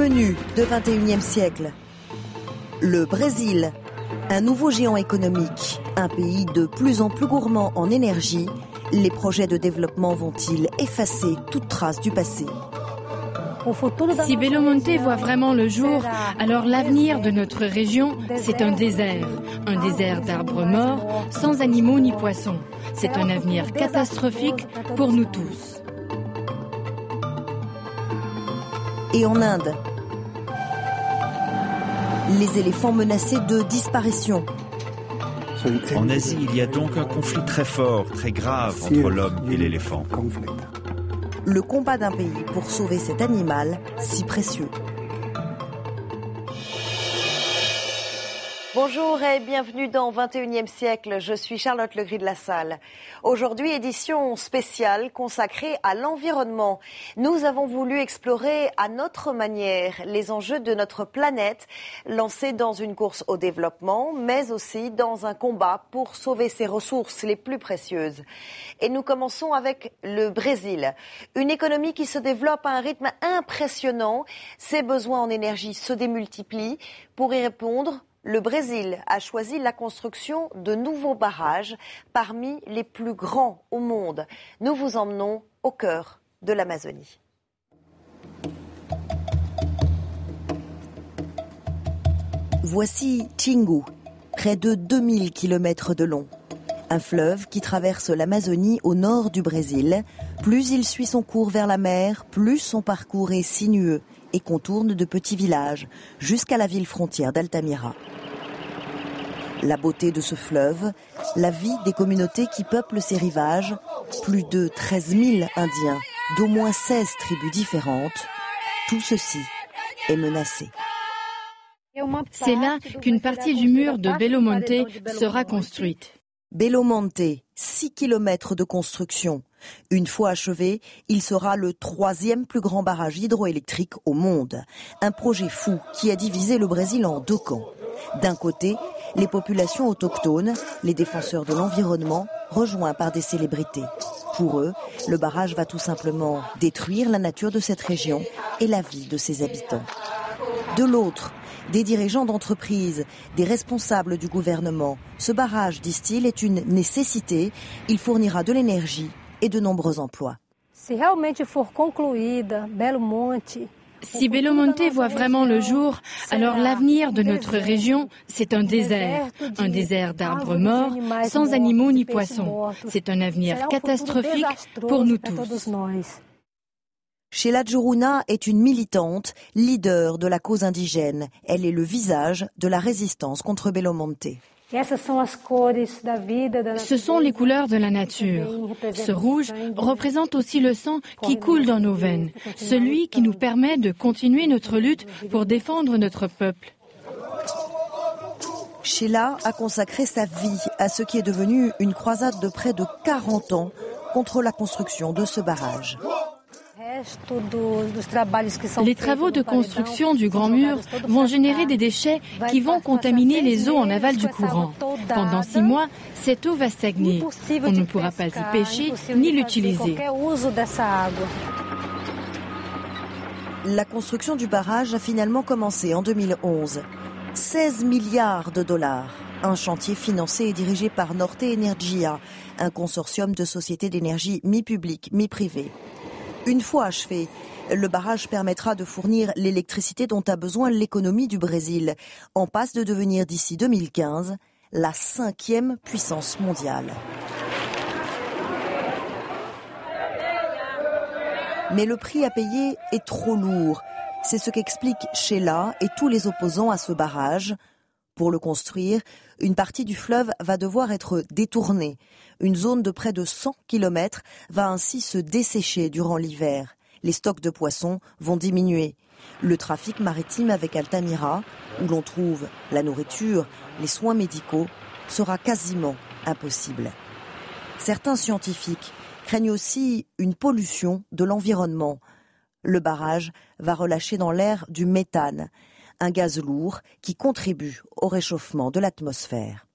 menu de 21e siècle. Le Brésil, un nouveau géant économique, un pays de plus en plus gourmand en énergie. Les projets de développement vont-ils effacer toute trace du passé ? Si Belo Monte voit vraiment le jour, alors l'avenir de notre région, c'est un désert d'arbres morts, sans animaux ni poissons. C'est un avenir catastrophique pour nous tous. Et en Inde, les éléphants menacés de disparition. En Asie, il y a donc un conflit très fort, très grave entre l'homme et l'éléphant. Le combat d'un pays pour sauver cet animal si précieux. Bonjour et bienvenue dans 21e siècle. Je suis Charlotte Legris de la Salle. Aujourd'hui, édition spéciale consacrée à l'environnement. Nous avons voulu explorer à notre manière les enjeux de notre planète, lancés dans une course au développement, mais aussi dans un combat pour sauver ses ressources les plus précieuses. Et nous commençons avec le Brésil, une économie qui se développe à un rythme impressionnant. Ses besoins en énergie se démultiplient. Pour y répondre, le Brésil a choisi la construction de nouveaux barrages parmi les plus grands au monde. Nous vous emmenons au cœur de l'Amazonie. Voici Xingu, près de 2000 km de long. Un fleuve qui traverse l'Amazonie au nord du Brésil. Plus il suit son cours vers la mer, plus son parcours est sinueux et contourne de petits villages jusqu'à la ville frontière d'Altamira. La beauté de ce fleuve, la vie des communautés qui peuplent ses rivages, plus de 13 000 Indiens, d'au moins 16 tribus différentes, tout ceci est menacé. C'est là qu'une partie du mur de Belo Monte sera construite. Belo Monte, 6 km de construction. Une fois achevé, il sera le 3e plus grand barrage hydroélectrique au monde. Un projet fou qui a divisé le Brésil en deux camps. D'un côté, les populations autochtones, les défenseurs de l'environnement, rejoints par des célébrités. Pour eux, le barrage va tout simplement détruire la nature de cette région et la vie de ses habitants. De l'autre, des dirigeants d'entreprises, des responsables du gouvernement. Ce barrage, disent-ils, est une nécessité. Il fournira de l'énergie et de nombreux emplois. Si Belo Monte voit vraiment le jour, alors l'avenir de notre région, c'est un désert d'arbres morts, sans animaux ni poissons. C'est un avenir catastrophique pour nous tous. Sheila Juruna est une militante, leader de la cause indigène. Elle est le visage de la résistance contre Belo Monte. Ce sont les couleurs de la nature. Ce rouge représente aussi le sang qui coule dans nos veines, celui qui nous permet de continuer notre lutte pour défendre notre peuple. Sheila a consacré sa vie à ce qui est devenu une croisade de près de 40 ans contre la construction de ce barrage. Les travaux de construction du Grand Mur vont générer des déchets qui vont contaminer les eaux en aval du courant. Pendant 6 mois, cette eau va stagner. On ne pourra pas y pêcher ni l'utiliser. La construction du barrage a finalement commencé en 2011. 16 milliards de dollars. Un chantier financé et dirigé par Norte Energia, un consortium de sociétés d'énergie mi-publiques, mi-privées. Une fois achevé, le barrage permettra de fournir l'électricité dont a besoin l'économie du Brésil, en passe de devenir d'ici 2015 la 5e puissance mondiale. Mais le prix à payer est trop lourd. C'est ce qu'expliquent Sheila et tous les opposants à ce barrage. Pour le construire, une partie du fleuve va devoir être détournée. Une zone de près de 100 km va ainsi se dessécher durant l'hiver. Les stocks de poissons vont diminuer. Le trafic maritime avec Altamira, où l'on trouve la nourriture, les soins médicaux, sera quasiment impossible. Certains scientifiques craignent aussi une pollution de l'environnement. Le barrage va relâcher dans l'air du méthane, un gaz lourd qui contribue au réchauffement de l'atmosphère.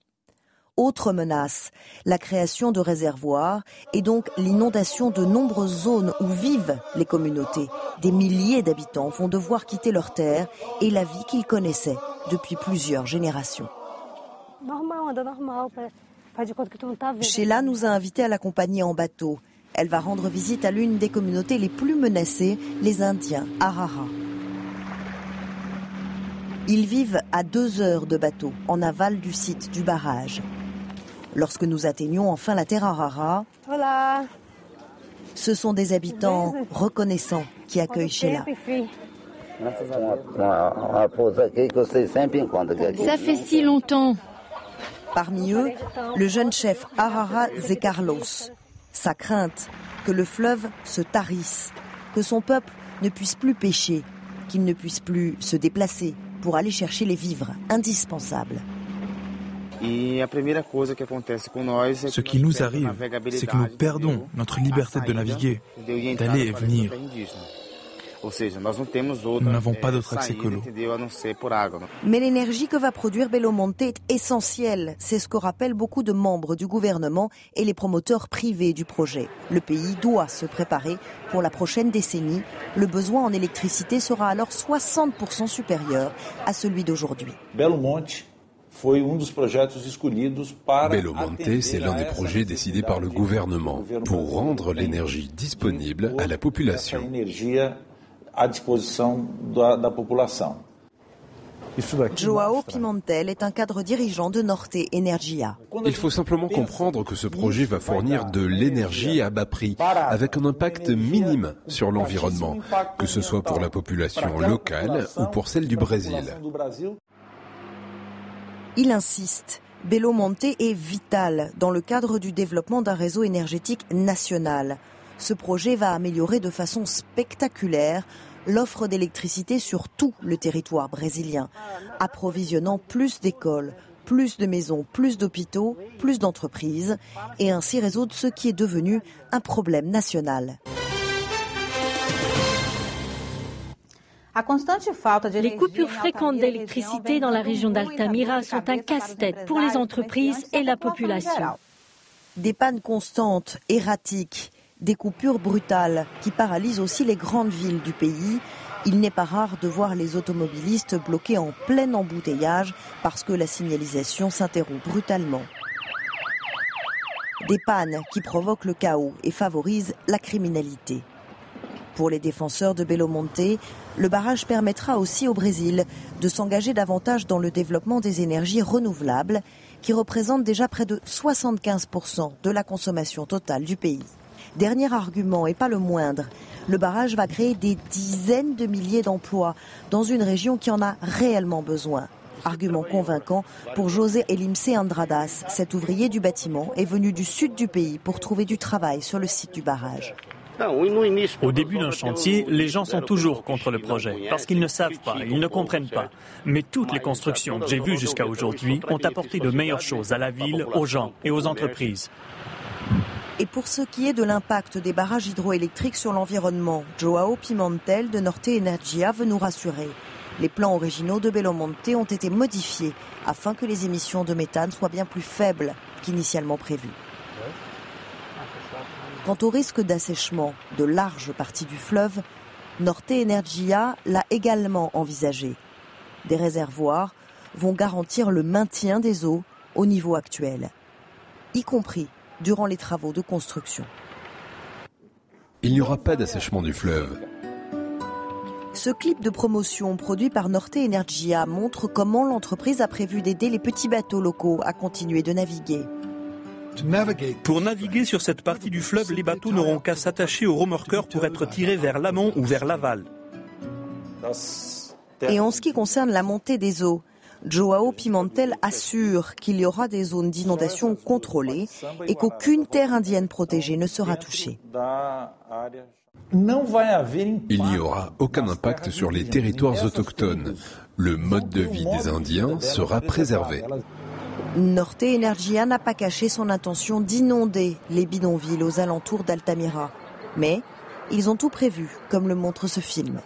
Autre menace, la création de réservoirs et donc l'inondation de nombreuses zones où vivent les communautés. Des milliers d'habitants vont devoir quitter leurs terres et la vie qu'ils connaissaient depuis plusieurs générations. Sheila nous a invités à l'accompagner en bateau. Elle va rendre visite à l'une des communautés les plus menacées, les Indiens, Arara. Ils vivent à 2 heures de bateau, en aval du site du barrage. Lorsque nous atteignons enfin la terre Arara, ce sont des habitants reconnaissants qui accueillent Sheila. Ça fait si longtemps. Parmi eux, le jeune chef Arara Zé Carlos. Sa crainte, que le fleuve se tarisse, que son peuple ne puisse plus pêcher, qu'il ne puisse plus se déplacer pour aller chercher les vivres indispensables. Ce qui nous arrive, c'est que nous perdons notre liberté de naviguer, d'aller et venir. Nous n'avons pas d'autre accès que l'eau. Mais l'énergie que va produire Belo Monte est essentielle. C'est ce que rappellent beaucoup de membres du gouvernement et les promoteurs privés du projet. Le pays doit se préparer pour la prochaine décennie. Le besoin en électricité sera alors 60% supérieur à celui d'aujourd'hui. Belo Monte, c'est l'un des projets décidés par le gouvernement pour rendre l'énergie disponible à la population. João Pimentel est un cadre dirigeant de Norte Energia. Il faut simplement comprendre que ce projet va fournir de l'énergie à bas prix, avec un impact minime sur l'environnement, que ce soit pour la population locale ou pour celle du Brésil. Il insiste, Belo Monte est vital dans le cadre du développement d'un réseau énergétique national. Ce projet va améliorer de façon spectaculaire l'offre d'électricité sur tout le territoire brésilien, approvisionnant plus d'écoles, plus de maisons, plus d'hôpitaux, plus d'entreprises, et ainsi résoudre ce qui est devenu un problème national. Les coupures fréquentes d'électricité dans la région d'Altamira sont un casse-tête pour les entreprises et la population. Des pannes constantes, erratiques, des coupures brutales qui paralysent aussi les grandes villes du pays. Il n'est pas rare de voir les automobilistes bloqués en plein embouteillage parce que la signalisation s'interrompt brutalement. Des pannes qui provoquent le chaos et favorisent la criminalité. Pour les défenseurs de Belo Monte, le barrage permettra aussi au Brésil de s'engager davantage dans le développement des énergies renouvelables qui représentent déjà près de 75% de la consommation totale du pays. Dernier argument, et pas le moindre, le barrage va créer des dizaines de milliers d'emplois dans une région qui en a réellement besoin. Argument convaincant pour José Elimse Andradas. Cet ouvrier du bâtiment est venu du sud du pays pour trouver du travail sur le site du barrage. Au début d'un chantier, les gens sont toujours contre le projet parce qu'ils ne savent pas, ils ne comprennent pas. Mais toutes les constructions que j'ai vues jusqu'à aujourd'hui ont apporté de meilleures choses à la ville, aux gens et aux entreprises. Et pour ce qui est de l'impact des barrages hydroélectriques sur l'environnement, João Pimentel de Norte Energia veut nous rassurer. Les plans originaux de Belo Monte ont été modifiés afin que les émissions de méthane soient bien plus faibles qu'initialement prévues. Quant au risque d'assèchement de larges parties du fleuve, Norte Energia l'a également envisagé. Des réservoirs vont garantir le maintien des eaux au niveau actuel, y compris durant les travaux de construction. Il n'y aura pas d'assèchement du fleuve. Ce clip de promotion produit par Norte Energia montre comment l'entreprise a prévu d'aider les petits bateaux locaux à continuer de naviguer. Pour naviguer sur cette partie du fleuve, les bateaux n'auront qu'à s'attacher au remorqueur pour être tirés vers l'amont ou vers l'aval. Et en ce qui concerne la montée des eaux, João Pimentel assure qu'il y aura des zones d'inondation contrôlées et qu'aucune terre indienne protégée ne sera touchée. Il n'y aura aucun impact sur les territoires autochtones. Le mode de vie des Indiens sera préservé. Norte Energia n'a pas caché son intention d'inonder les bidonvilles aux alentours d'Altamira. Mais ils ont tout prévu, comme le montre ce film.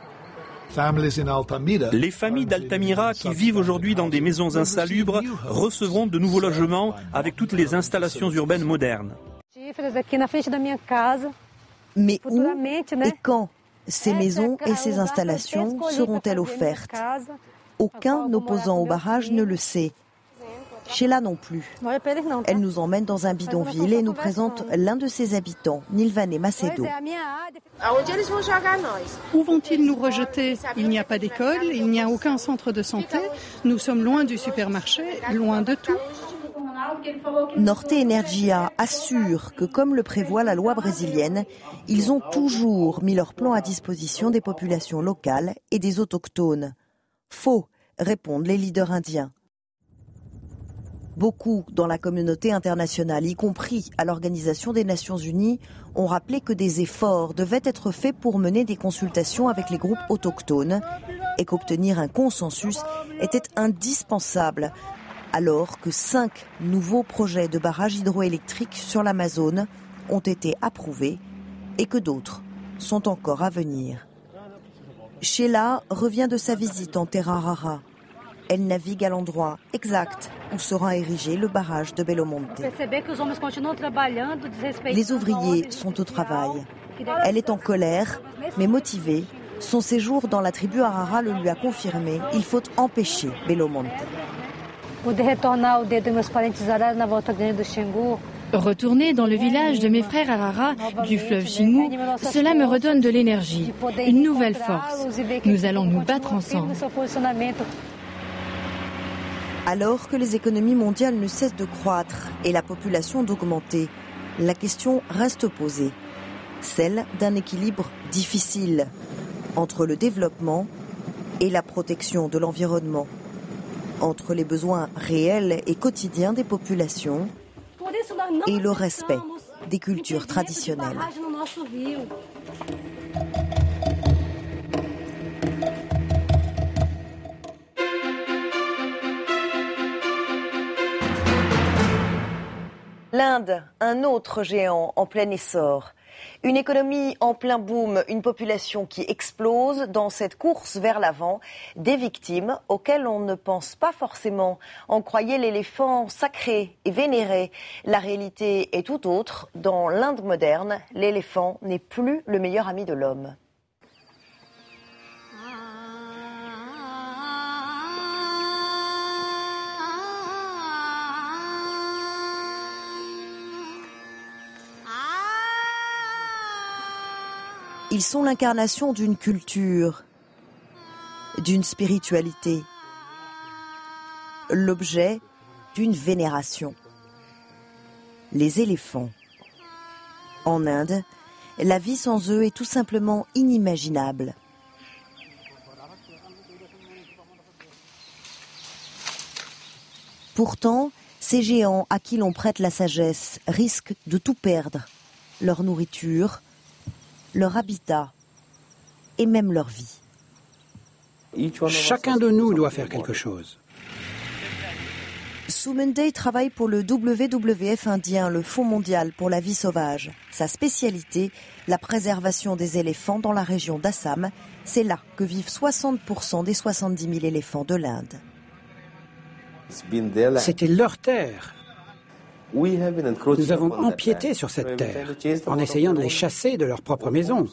Les familles d'Altamira qui vivent aujourd'hui dans des maisons insalubres recevront de nouveaux logements avec toutes les installations urbaines modernes. Mais où et quand ces maisons et ces installations seront-elles offertes? Aucun opposant au barrage ne le sait. Sheila non plus. Elle nous emmène dans un bidonville et nous présente l'un de ses habitants, Nilvane Macedo. Où vont-ils nous rejeter? Il n'y a pas d'école, il n'y a aucun centre de santé. Nous sommes loin du supermarché, loin de tout. Norte Energia assure que, comme le prévoit la loi brésilienne, ils ont toujours mis leur plan à disposition des populations locales et des autochtones. Faux, répondent les leaders indiens. Beaucoup dans la communauté internationale, y compris à l'Organisation des Nations Unies, ont rappelé que des efforts devaient être faits pour mener des consultations avec les groupes autochtones et qu'obtenir un consensus était indispensable, alors que 5 nouveaux projets de barrages hydroélectriques sur l'Amazone ont été approuvés et que d'autres sont encore à venir. Sheila revient de sa visite en Terra Rara. Elle navigue à l'endroit exact où sera érigé le barrage de Belo Monte. Les ouvriers sont au travail. Elle est en colère, mais motivée. Son séjour dans la tribu Arara le lui a confirmé. Il faut empêcher Belo Monte. Retourner dans le village de mes frères Arara du fleuve Xingu, cela me redonne de l'énergie, une nouvelle force. Nous allons nous battre ensemble. Alors que les économies mondiales ne cessent de croître et la population d'augmenter, la question reste posée, celle d'un équilibre difficile entre le développement et la protection de l'environnement, entre les besoins réels et quotidiens des populations et le respect des cultures traditionnelles. L'Inde, un autre géant en plein essor. Une économie en plein boom, une population qui explose dans cette course vers l'avant, des victimes auxquelles on ne pense pas forcément. On croyait l'éléphant sacré et vénéré. La réalité est tout autre. Dans l'Inde moderne, l'éléphant n'est plus le meilleur ami de l'homme. Ils sont l'incarnation d'une culture, d'une spiritualité, l'objet d'une vénération. Les éléphants. En Inde, la vie sans eux est tout simplement inimaginable. Pourtant, ces géants à qui l'on prête la sagesse risquent de tout perdre, leur nourriture, leur habitat et même leur vie. Chacun de nous doit faire quelque chose. Sumendey travaille pour le WWF indien, le Fonds mondial pour la vie sauvage. Sa spécialité, la préservation des éléphants dans la région d'Assam. C'est là que vivent 60% des 70 000 éléphants de l'Inde. C'était leur terre. Nous avons empiété sur cette terre en essayant de les chasser de leur propre maison.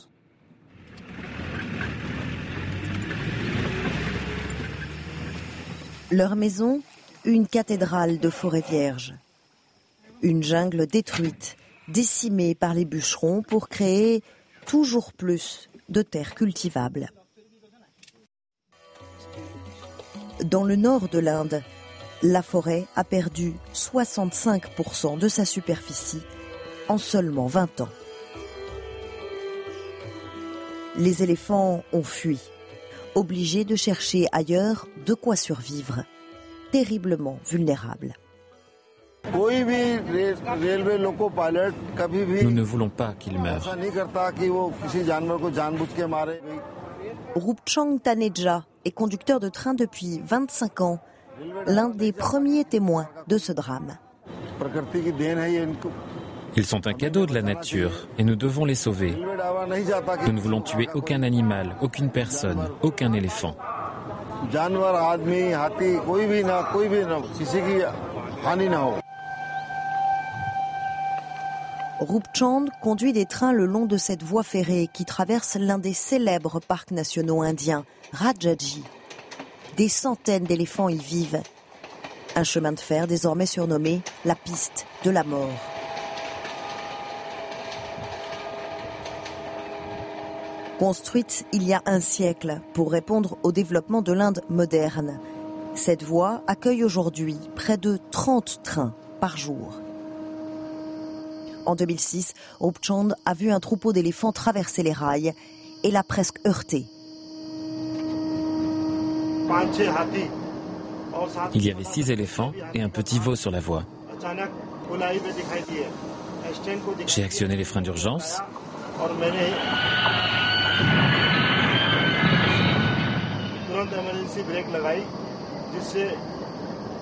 Leur maison, une cathédrale de forêt vierge. Une jungle détruite, décimée par les bûcherons pour créer toujours plus de terres cultivables. Dans le nord de l'Inde, la forêt a perdu 65% de sa superficie en seulement 20 ans. Les éléphants ont fui, obligés de chercher ailleurs de quoi survivre, terriblement vulnérables. Nous ne voulons pas qu'ils meurent. Rupchang Taneja est conducteur de train depuis 25 ans, l'un des premiers témoins de ce drame. Ils sont un cadeau de la nature et nous devons les sauver. Nous ne voulons tuer aucun animal, aucune personne, aucun éléphant. Roopchand conduit des trains le long de cette voie ferrée qui traverse l'un des célèbres parcs nationaux indiens, Rajaji. Des centaines d'éléphants y vivent. Un chemin de fer désormais surnommé la piste de la mort. Construite il y a un siècle pour répondre au développement de l'Inde moderne, cette voie accueille aujourd'hui près de 30 trains par jour. En 2006, Roopchand a vu un troupeau d'éléphants traverser les rails et l'a presque heurté. Il y avait 6 éléphants et un petit veau sur la voie. J'ai actionné les freins d'urgence.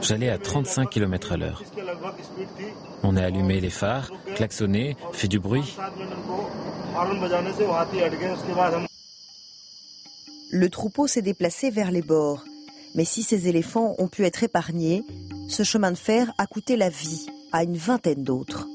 J'allais à 35 km/h. On a allumé les phares, klaxonné, fait du bruit. Le troupeau s'est déplacé vers les bords. Mais si ces éléphants ont pu être épargnés, ce chemin de fer a coûté la vie à une vingtaine d'autres.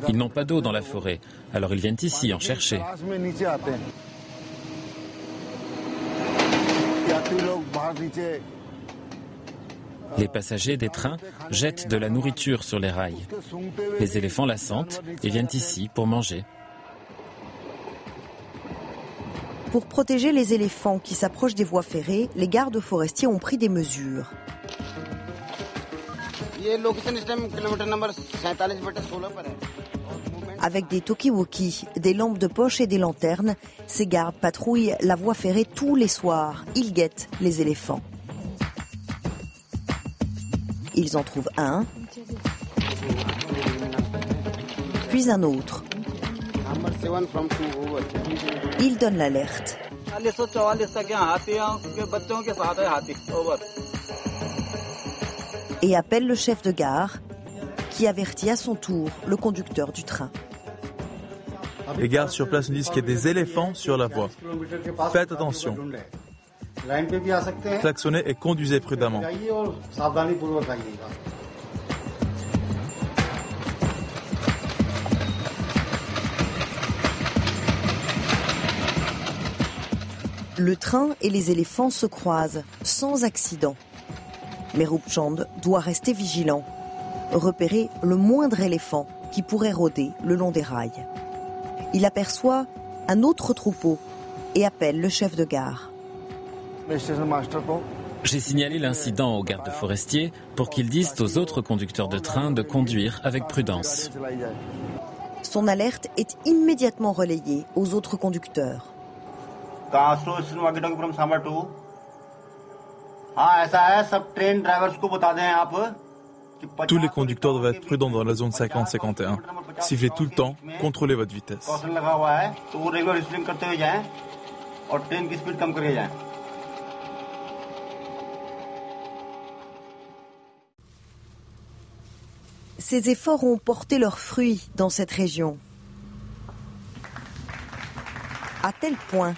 Ils n'ont pas d'eau dans la forêt, alors ils viennent ici en chercher. Les passagers des trains jettent de la nourriture sur les rails. Les éléphants la sentent et viennent ici pour manger. Pour protéger les éléphants qui s'approchent des voies ferrées, les gardes forestiers ont pris des mesures. Avec des talkie-walkie, des lampes de poche et des lanternes, ces gardes patrouillent la voie ferrée tous les soirs. Ils guettent les éléphants. Ils en trouvent un, puis un autre. Ils donnent l'alerte. Et appellent le chef de gare, qui avertit à son tour le conducteur du train. Les gardes sur place nous disent qu'il y a des éléphants sur la voie. Faites attention. Klaxonnez et conduisez prudemment. Le train et les éléphants se croisent, sans accident. Mais Roopchand doit rester vigilant, repérer le moindre éléphant qui pourrait rôder le long des rails. Il aperçoit un autre troupeau et appelle le chef de gare. J'ai signalé l'incident aux gardes forestiers pour qu'ils disent aux autres conducteurs de train de conduire avec prudence. Son alerte est immédiatement relayée aux autres conducteurs. Tous les conducteurs doivent être prudents dans la zone 50-51. Sifflez tout le temps, contrôlez votre vitesse. Ces efforts ont porté leurs fruits dans cette région. À tel point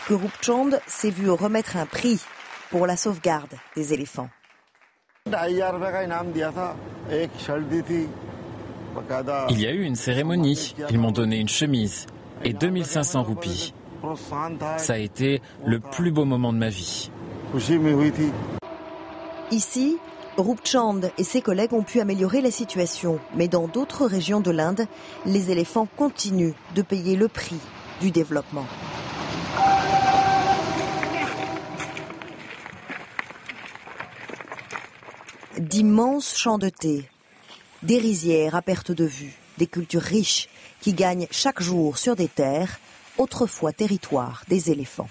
que Roopchand s'est vu remettre un prix pour la sauvegarde des éléphants. Il y a eu une cérémonie. Ils m'ont donné une chemise et 2500 roupies. Ça a été le plus beau moment de ma vie. Ici, Roopchand et ses collègues ont pu améliorer la situation. Mais dans d'autres régions de l'Inde, les éléphants continuent de payer le prix du développement. D'immenses champs de thé, des rizières à perte de vue, des cultures riches qui gagnent chaque jour sur des terres, autrefois territoire des éléphants.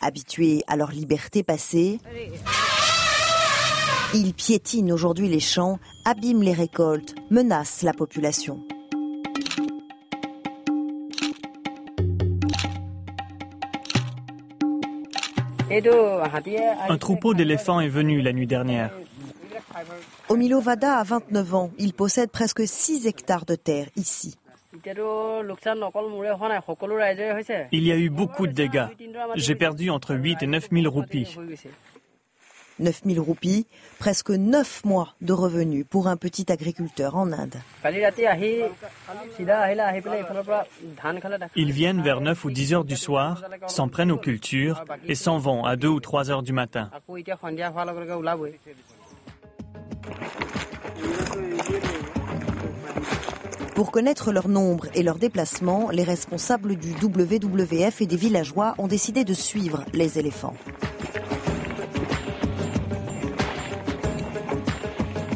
Habitués à leur liberté passée, Ils piétinent aujourd'hui les champs, abîment les récoltes, menacent la population. Un troupeau d'éléphants est venu la nuit dernière. Omilo Vada a 29 ans. Il possède presque 6 hectares de terre ici. Il y a eu beaucoup de dégâts. J'ai perdu entre 8 et 9 000 roupies. 9 000 roupies, presque 9 mois de revenus pour un petit agriculteur en Inde. Ils viennent vers 9 ou 10 heures du soir, s'en prennent aux cultures et s'en vont à 2 ou 3 heures du matin. Pour connaître leur nombre et leur déplacement, les responsables du WWF et des villageois ont décidé de suivre les éléphants.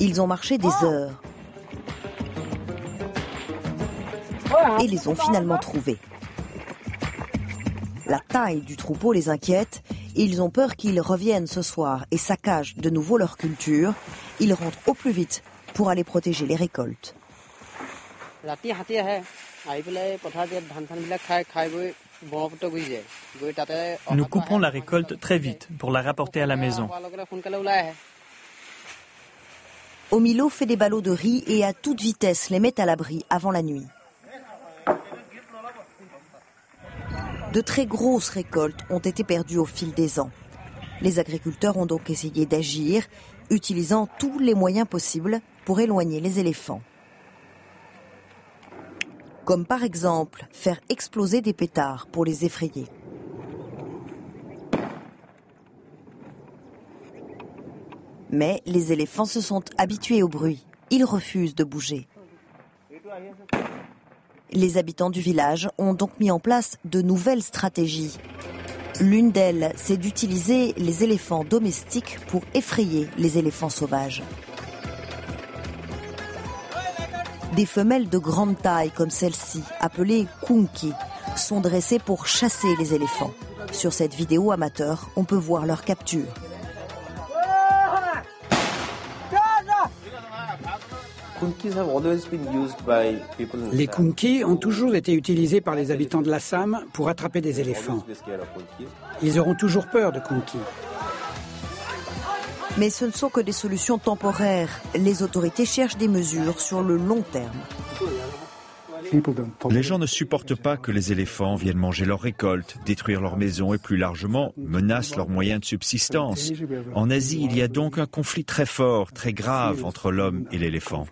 Ils ont marché des heures et les ont finalement trouvés. La taille du troupeau les inquiète et ils ont peur qu'ils reviennent ce soir et saccagent de nouveau leur culture. Ils rentrent au plus vite pour aller protéger les récoltes. Nous couperons la récolte très vite pour la rapporter à la maison. Omilo fait des ballots de riz et à toute vitesse les met à l'abri avant la nuit. De très grosses récoltes ont été perdues au fil des ans. Les agriculteurs ont donc essayé d'agir, utilisant tous les moyens possibles pour éloigner les éléphants. Comme par exemple faire exploser des pétards pour les effrayer. Mais les éléphants se sont habitués au bruit. Ils refusent de bouger. Les habitants du village ont donc mis en place de nouvelles stratégies. L'une d'elles, c'est d'utiliser les éléphants domestiques pour effrayer les éléphants sauvages. Des femelles de grande taille comme celle-ci, appelées kunki, sont dressées pour chasser les éléphants. Sur cette vidéo amateur, on peut voir leur capture. Les kunki ont toujours été utilisés par les habitants de l'Assam pour attraper des éléphants. Ils auront toujours peur de kunki. Mais ce ne sont que des solutions temporaires. Les autorités cherchent des mesures sur le long terme. Les gens ne supportent pas que les éléphants viennent manger leurs récoltes, détruire leurs maisons et plus largement menacent leurs moyens de subsistance. En Asie, il y a donc un conflit très fort, très grave entre l'homme et l'éléphant.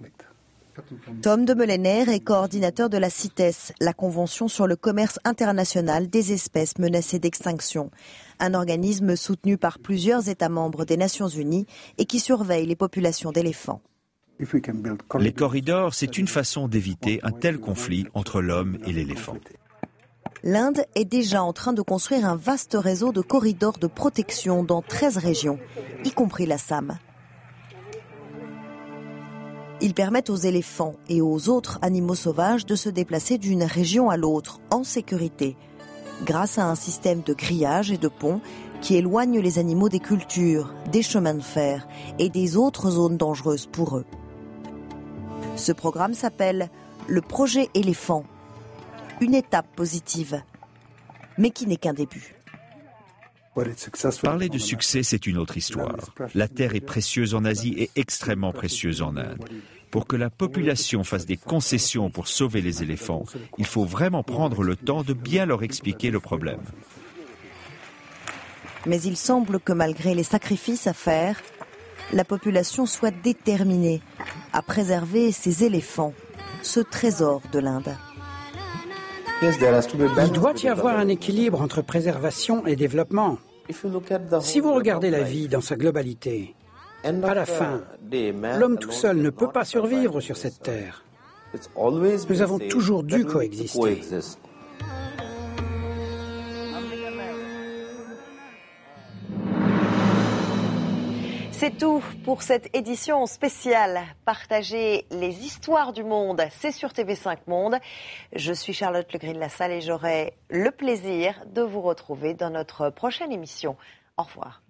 Tom de Meulener est coordinateur de la CITES, la Convention sur le commerce international des espèces menacées d'extinction, un organisme soutenu par plusieurs États membres des Nations Unies et qui surveille les populations d'éléphants. Les corridors, c'est une façon d'éviter un tel conflit entre l'homme et l'éléphant. L'Inde est déjà en train de construire un vaste réseau de corridors de protection dans 13 régions, y compris l'Assam. Ils permettent aux éléphants et aux autres animaux sauvages de se déplacer d'une région à l'autre en sécurité, grâce à un système de grillage et de ponts qui éloigne les animaux des cultures, des chemins de fer et des autres zones dangereuses pour eux. Ce programme s'appelle le projet éléphant, une étape positive, mais qui n'est qu'un début. Parler de succès, c'est une autre histoire. La terre est précieuse en Asie et extrêmement précieuse en Inde. Pour que la population fasse des concessions pour sauver les éléphants, il faut vraiment prendre le temps de bien leur expliquer le problème. Mais il semble que malgré les sacrifices à faire, la population soit déterminée à préserver ces éléphants, ce trésor de l'Inde. Il doit y avoir un équilibre entre préservation et développement. Si vous regardez la vie dans sa globalité, à la fin, l'homme tout seul ne peut pas survivre sur cette terre. Nous avons toujours dû coexister. C'est tout pour cette édition spéciale. Partagez les histoires du monde, c'est sur TV5 Monde. Je suis Charlotte Legris de la Salle et j'aurai le plaisir de vous retrouver dans notre prochaine émission. Au revoir.